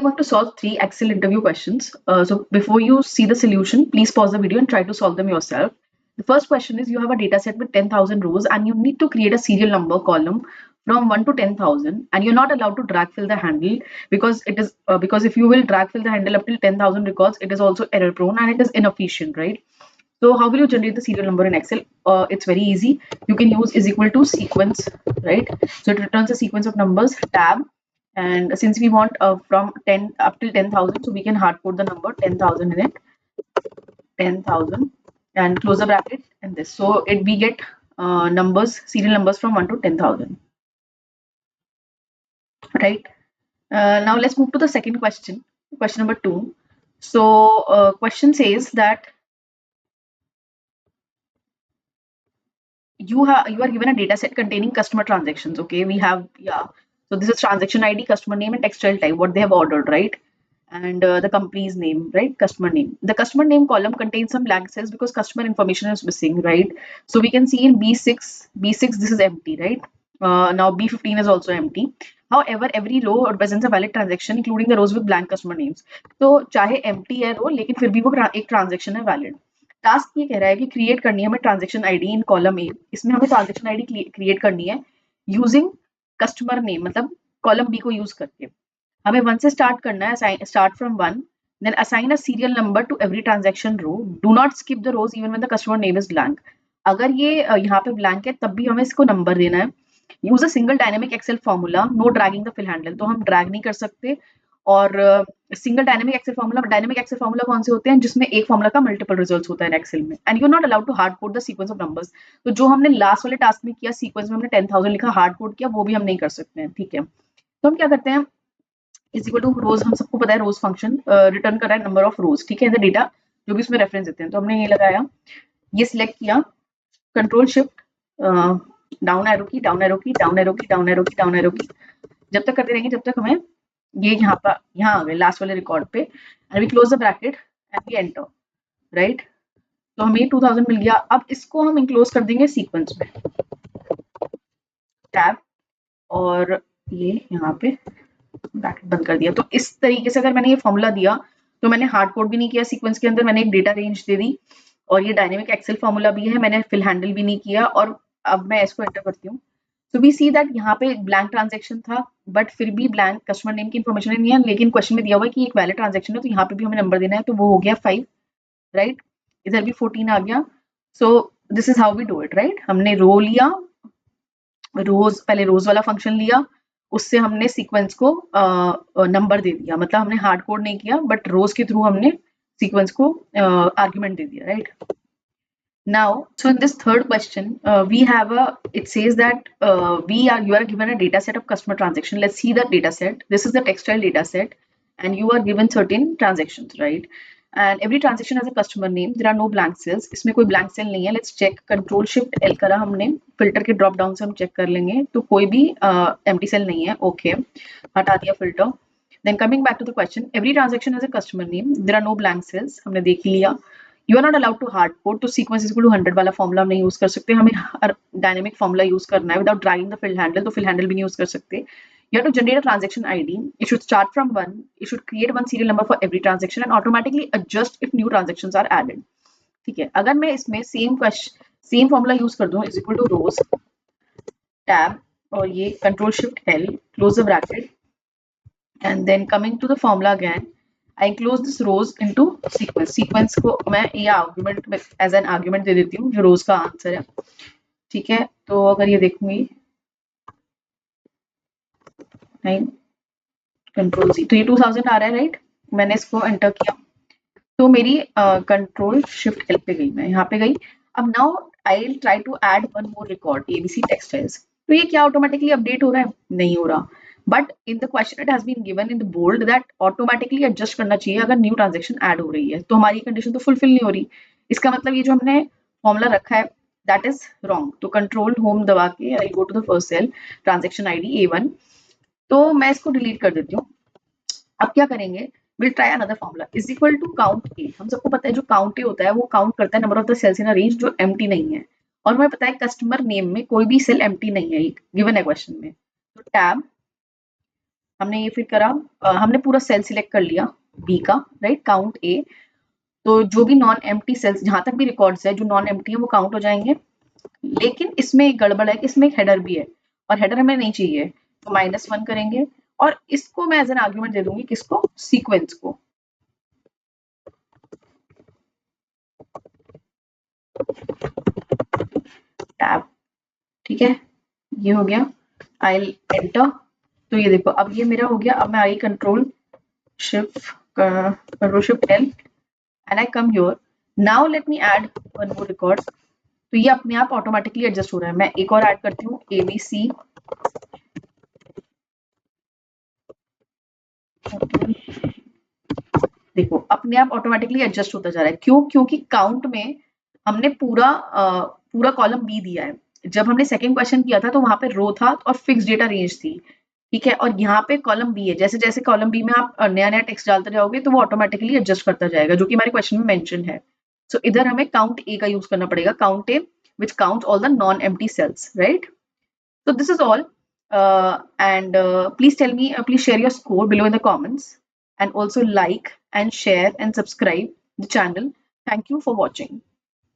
I'm going to solve 3 Excel interview questions. So before you see the solution, please pause the video and try to solve them yourself. The first question is you have a data set with 10,000 rows and you need to create a serial number column from 1 to 10,000, and you're not allowed to drag fill the handle because it is because if you will drag fill the handle up till 10,000 records, it is also error prone and it is inefficient, right? So how will you generate the serial number in Excel? It's very easy. You can use is equal to sequence, right? So it returns a sequence of numbers, tab, and since we want from 10 up till 10,000, so we can hard code the number 10,000 in it, 10,000, and close the bracket and this. So we get numbers, serial numbers from 1 to 10,000, right? Now let's move to the second question, question number 2. So question says that you are given a data set containing customer transactions. Okay, we have, so this is transaction ID, customer name, and textile type, what they have ordered, right? And the company's name, right? Customer name. The customer name column contains some blank cells because customer information is missing, right? So we can see in B6 this is empty, right? Now B15 is also empty. However, every row represents a valid transaction, including the rows with blank customer names. So चाहे empty है row, लेकिन फिर भी वो एक transaction है valid. Task ये कह रहा है कि क्रिएट करनी है हमें transaction ID in column A. इसमें हमें ट्रांजेक्शन आईडी क्रिएट करनी है यूजिंग कस्टमर नेम, मतलब कॉलम बी को यूज करके. हमें 1 से स्टार्ट करना है, start from 1, then assign a serial number to every transaction row. Do not skip the rows even when the customer name is blank. अगर ये यहाँ पे ब्लैंक है तब भी हमें इसको नंबर देना है. Use a single dynamic Excel formula, no dragging the fill handle. तो हम ड्रैग नहीं कर सकते. और सिंगल डायनेमिक एक्सेल फॉर्मूला कौन से होते हैं जिसमें एक फॉर्मूला का मल्टीपल रिजल्ट्स होता है एक्सेल में. And you not allowed to hard code the sequence of numbers. तो जो हमने लास्ट वाले टास्क में किया, सीक्वेंस में हमने 10,000 लिखा, हार्ड कोड किया, वो भी हम नहीं कर सकते हैं. ठीक है, तो हम क्या करते हैं, इज इक्वल टू रोज. हम सबको पता है रोज फंक्शन रिटर्न कर रहा है नंबर ऑफ रोज. ठीक है, द डेटा जो भी उसमें रेफरेंस देते हैं. तो हमने ये लगाया, ये सिलेक्ट किया, कंट्रोल शिफ्ट डाउन एरो की, डाउन एरो की, डाउन एरो की, डाउन एरो की, डाउन एरो की, जब तक करते रहेंगे जब तक हमें ये यहाँ आ गए लास्ट वाले रिकॉर्ड पे. And we close the bracket and we enter, right? तो हमें 2000 मिल गया. अब इसको हम इंक्लोज कर देंगे सीक्वेंस में, टैब, और ये यहाँ पे ब्रैकेट बंद कर दिया. तो इस तरीके से अगर मैंने ये फॉर्मूला दिया तो मैंने हार्ड कोड भी नहीं किया सीक्वेंस के अंदर, मैंने एक डेटा रेंज दे दी, और ये डायनेमिक एक्सेल फॉर्मूला भी है, मैंने फिल हैंडल भी नहीं किया. और अब मैं इसको एंटर करती हूँ. सो वी सी दैट यहाँ पे ब्लैंक ट्रांजेक्शन था, बट फिर भी ब्लैंक कस्टमर नेम की इन्फॉर्मेशन नहीं है, लेकिन क्वेश्चन में दिया हुआ है कि एक वैलिड ट्रांजेक्शन है, तो यहाँ पे भी हमें नंबर देना है. तो वो हो गया 5, राइट? इधर भी 14 आ गया. So this is how we do it, right? हमने रो लिया, रोज, पहले रोज वाला फंक्शन लिया, उससे हमने सीक्वेंस को नंबर दे दिया, मतलब हमने हार्ड कोड नहीं किया, बट रोज के थ्रू हमने सीक्वेंस को आर्ग्यूमेंट दे दिया, right? Now, so in this third question, we have it says that you are given a data set of customer transaction. Let's see the data set. This is the textile data set, and you are given certain transactions, right? And every transaction has a customer name. There are no blank cells. इसमें कोई blank cell नहीं है. Let's check. Control Shift L करा हमने. Filter के drop down से हम check कर लेंगे. तो कोई भी empty cell नहीं है. Okay. हटा दिया filter. Then coming back to the question, every transaction has a customer name. There are no blank cells. हमने देख लिया. You are not allowed to hard code. तो सीक्वेंस इज इक्वल टू 100 वाला formula हम नहीं use कर सकते, हमें डायनेमिक फॉर्मूला यूज करना है without dragging the fill handle. तो फिल हैंडल भी नहीं यूज कर सकते. You have to generate a transaction ID. It should start from 1. It should create one serial number for every transaction and automatically adjust if new transactions are added. ठीक है, अगर मैं इसमें same formula use कर दूं, is equal to rows, tab, और ये control shift L, close the bracket, and then coming to the formula again, I enclose this rows into sequence. Sequence को मैं ये आर्गुमेंट में एज एन आर्गुमेंट दे देती हूँ जो रोज का आंसर है. ठीक है, तो अगर ये देखूंगी 9 कंट्रोल सी, तो ये 2000 आ रहा है, राइट? मैंने इसको एंटर किया तो मेरी कंट्रोल शिफ्ट एल पे गई, मैं यहाँ पे गई. अब now I will try to add one more record, ABC textiles. तो ये क्या ऑटोमेटिकली अपडेट हो रहा है? नहीं हो रहा. But in the question it has been given in the bold that automatically adjust करना चाहिए अगर न्यू ट्रांजैक्शन ऐड हो रही है. तो हमारी कंडीशन तो फुलफिल नहीं हो रही. इसका मतलब ये जो हमने फॉर्मूला रखा है दैट इज रॉन्ग. तो कंट्रोल होम दबा के I go to the first cell, transaction ID A1. तो मैं इसको डिलीट कर देती हूँ. अब क्या करेंगे, will try another formula, is equal to count A. हम सबको पता है जो काउंट ए होता है वो काउंट करता है number of the cells in a range जो एम्प्टी नहीं है. और हमें पता है कस्टमर नेम में कोई भी सेल एम्प्टी नहीं है गिवन है क्वेश्चन में. तो टैब, हमने ये फिर करा, हमने पूरा सेल सिलेक्ट कर लिया बी का, राइट, काउंट ए। तो जो भी नॉन एम्प्टी सेल्स, जहां तक भी रिकॉर्ड्स है जो नॉन एम्प्टी है वो काउंट हो जाएंगे। लेकिन इसमें एक गड़बड़ है कि इसमें एक हेडर भी है, और हेडर हमें नहीं चाहिए, तो -1 करेंगे। और इसको मैं एज एन आर्ग्यूमेंट दे दूंगी, किसको, सीक्वेंस को। टैब, ठीक है, ये हो गया। I enter. तो ये देखो अब ये मेरा हो गया। अब मैं आई control shift L and I come here. Now let me add one more record. तो ये अपने आप ऑटोमेटिकली एडजस्ट हो रहा है। मैं एक और ऐड करती हूँ, ABC। देखो अपने आप ऑटोमेटिकली एडजस्ट होता जा रहा है। क्यों? क्योंकि काउंट में हमने पूरा कॉलम बी दिया है। जब हमने सेकंड क्वेश्चन किया था तो वहां पे रो था और फिक्स डेटा रेंज थी, ठीक है, और यहाँ पे कॉलम बी है। जैसे जैसे कॉलम बी में आप नया नया टेक्स्ट डालते जाओगे तो वो ऑटोमेटिकली एडजस्ट करता जाएगा, जो कि हमारे क्वेश्चन में मेंशन है। सो इधर हमें काउंट ए का यूज करना पड़ेगा, count A which count all the non empty cells, right. So this is all, and please tell me, please share your score below in the comments, and also like and share and subscribe the channel. Thank you for watching.